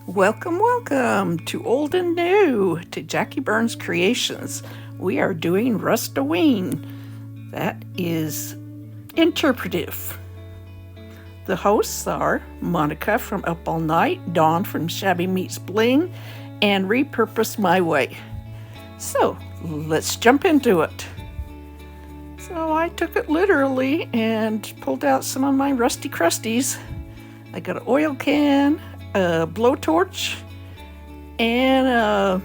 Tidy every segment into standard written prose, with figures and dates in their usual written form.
Welcome, welcome to Old and New, to Jackie Burns Creations. We are doing Rust-O-Ween. That is interpretive. The hosts are Monica from Up All Night, Dawn from Shabby Meets Bling, and Repurposed My Way. So, let's jump into it. So I took it literally and pulled out some of my rusty crusties. I got an oil can, a blowtorch, and a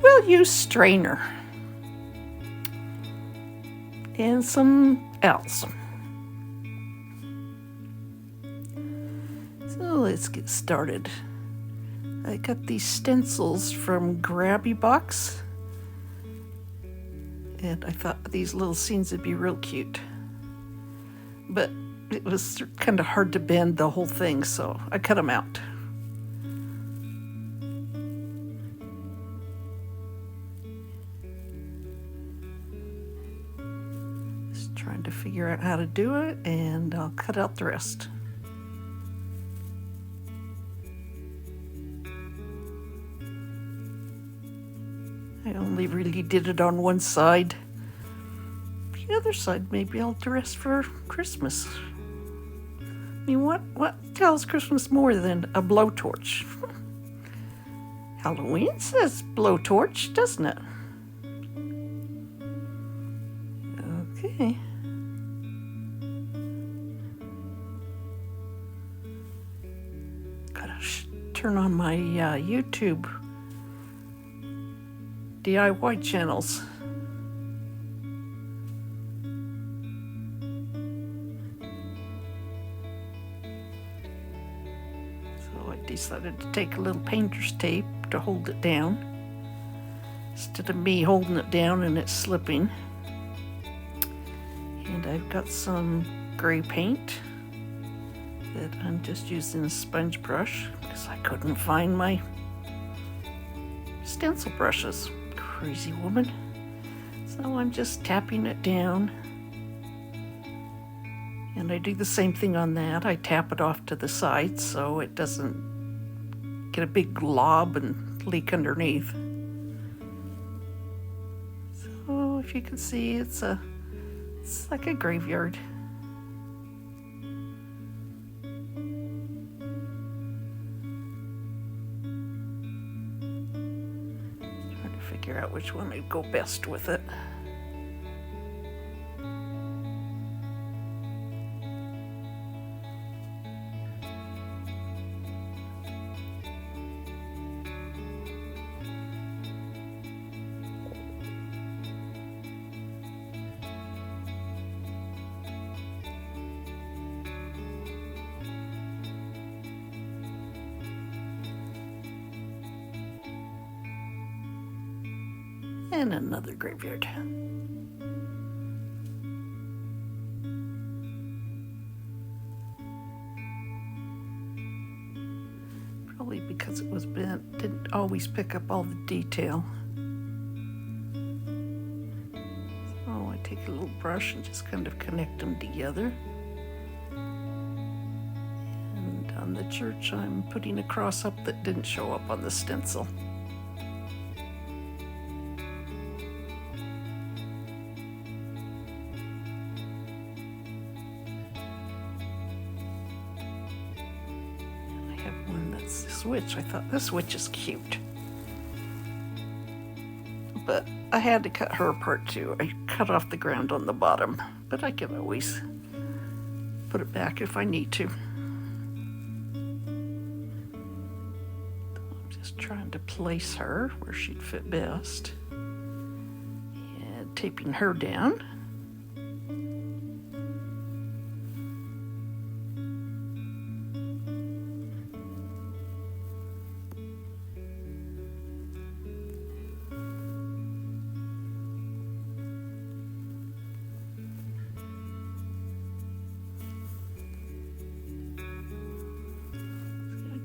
well-used strainer, and some else. So let's get started. I got these stencils from Grabie box, and I thought these little scenes would be real cute, but it was kind of hard to bend the whole thing, so I cut them out. Just trying to figure out how to do it, and I'll cut out the rest. I only really did it on one side. The other side, maybe I'll dress for Christmas. I mean, what tells Christmas more than a blowtorch? Halloween says blowtorch, doesn't it? Okay. Gotta turn on my YouTube DIY channels. So I decided to take a little painter's tape to hold it down, instead of me holding it down and it slipping. And I've got some gray paint that I'm just using a sponge brush because I couldn't find my stencil brushes. Crazy woman. So I'm just tapping it down, and I do the same thing on that. I tap it off to the side so it doesn't get a big glob and leak underneath. So if you can see, it's like a graveyard. Figure out which one would go best with it. And another graveyard. Probably because it was bent, didn't always pick up all the detail. So I take a little brush and just kind of connect them together. And on the church, I'm putting a cross up that didn't show up on the stencil. Switch. I thought this witch is cute, but I had to cut her apart too. I cut off the ground on the bottom, but I can always put it back if I need to. I'm just trying to place her where she'd fit best and taping her down.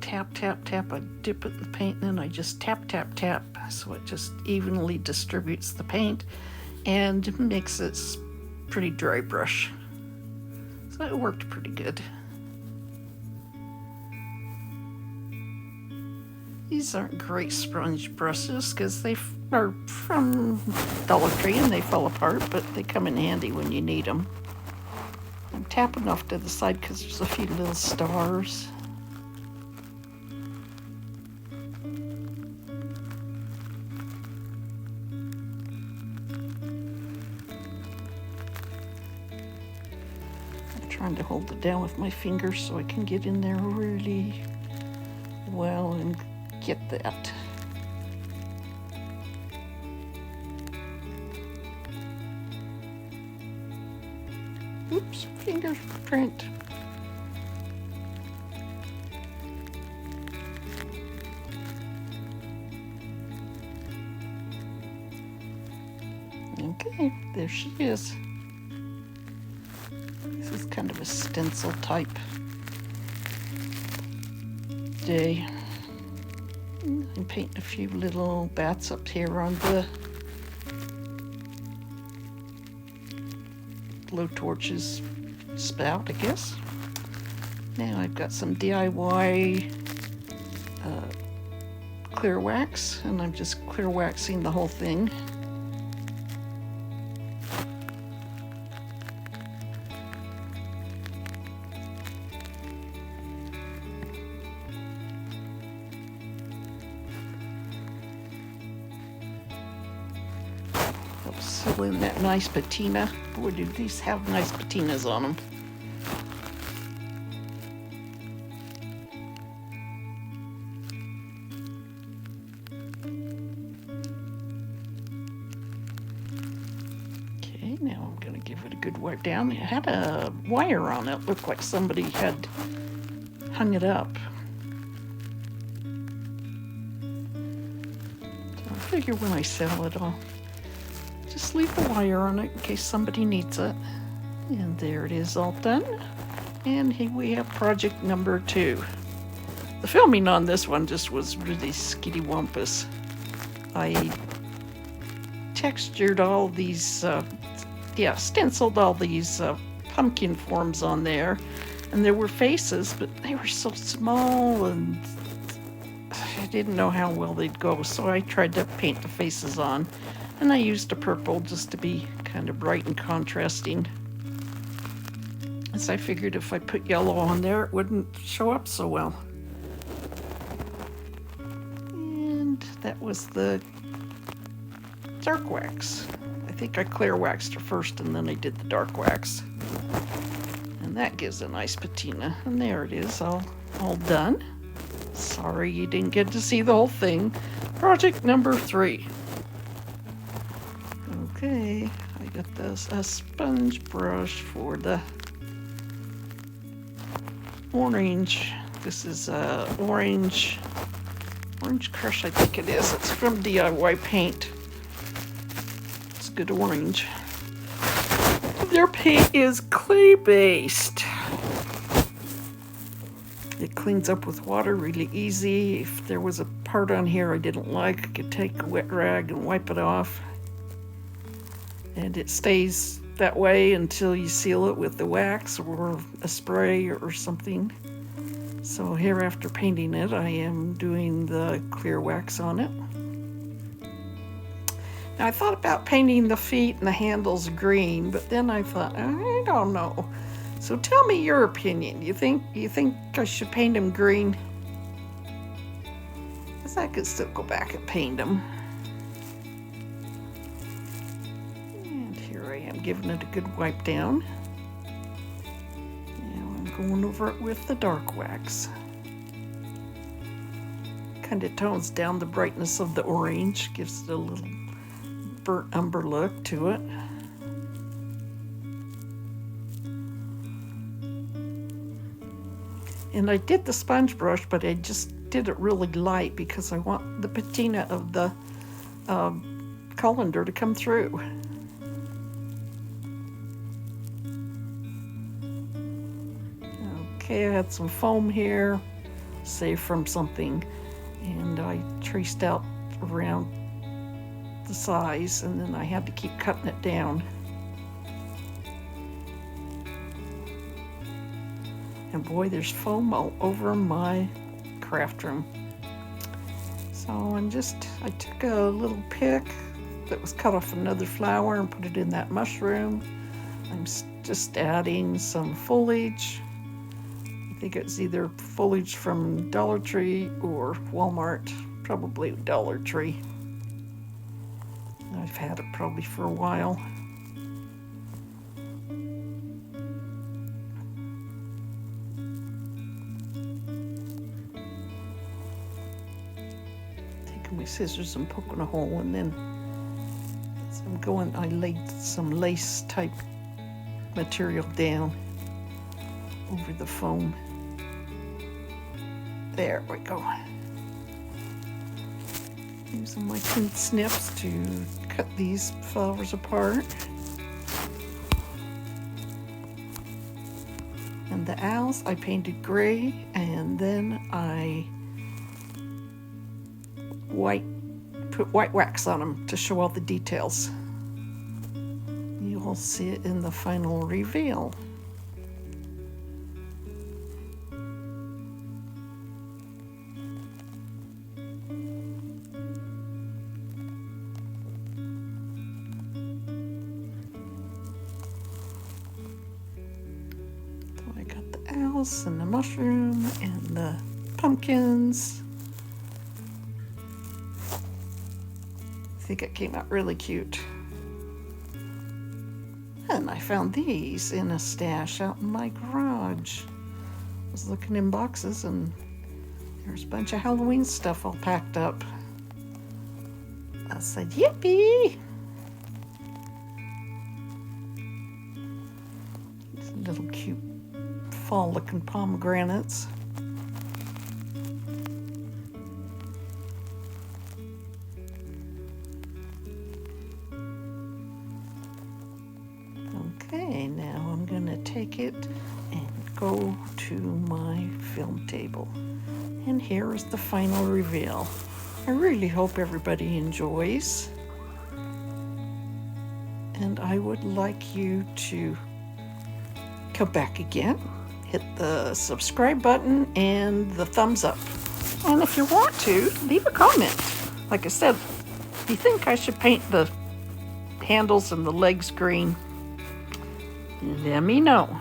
Tap, tap, tap. I dip it in the paint, and then I just tap, tap, tap, so it just evenly distributes the paint and makes it pretty dry brush. So it worked pretty good. These aren't great sponge brushes because they are from Dollar Tree and they fall apart, but they come in handy when you need them. I'm tapping off to the side because there's a few little stars. I'm trying to hold it down with my fingers so I can get in there really well and get that. Oops, fingerprint. Okay, there she is. This is kind of a stencil type day. I'm painting a few little bats up here on the blowtorch's spout, I guess. Now I've got some DIY clear wax, and I'm just clear waxing the whole thing. Fill in that nice patina. Boy, do these have nice patinas on them. Okay, now I'm going to give it a good wipe down. It had a wire on it. Looked like somebody had hung it up. So I figure when I sell it, I'll just leave the wire on it in case somebody needs it. And there it is, all done. And here we have project number 2. The filming on this one just was really skittywampus. I textured all these, stenciled all these pumpkin forms on there. And there were faces, but they were so small and I didn't know how well they'd go. So I tried to paint the faces on. And I used a purple just to be kind of bright and contrasting. As I figured if I put yellow on there, it wouldn't show up so well. And that was the dark wax. I think I clear waxed her first and then I did the dark wax. And that gives a nice patina. And there it is, all done. Sorry you didn't get to see the whole thing. Project number 3. Okay, I got a sponge brush for the orange. This is orange crush, I think it is. It's from DIY Paint. It's good orange. Their paint is clay-based. It cleans up with water really easy. If there was a part on here I didn't like, I could take a wet rag and wipe it off. And it stays that way until you seal it with the wax or a spray or something. So here after painting it, I am doing the clear wax on it. Now I thought about painting the feet and the handles green, but then I thought, I don't know. So tell me your opinion. You think I should paint them green? Because I could still go back and paint them. I'm giving it a good wipe down. Now I'm going over it with the dark wax. Kind of tones down the brightness of the orange, gives it a little burnt umber look to it. And I did the sponge brush, but I just did it really light because I want the patina of the colander to come through. Okay, I had some foam here, saved from something, and I traced out around the size, and then I had to keep cutting it down. And boy, there's foam all over my craft room. So I took a little pick that was cut off another flower and put it in that mushroom. I'm just adding some foliage. I think it's either foliage from Dollar Tree or Walmart, probably Dollar Tree. I've had it probably for a while. Taking my scissors and poking a hole, and then as I laid some lace type material down over the foam. There we go. Using my clean snips to cut these flowers apart. And the owls I painted gray, and then I put white wax on them to show all the details. You'll see it in the final reveal. So I got the owls and the mushroom and the pumpkins. I think it came out really cute. And I found these in a stash out in my garage. I was looking in boxes and there's a bunch of Halloween stuff all packed up. I said, yippee! These little cute fall-looking pomegranates. Okay, now I'm gonna take it and go to my film table. And here is the final reveal. I really hope everybody enjoys. And I would like you to come back again, hit the subscribe button and the thumbs up. And if you want to, leave a comment. Like I said, if you think I should paint the handles and the legs green, let me know.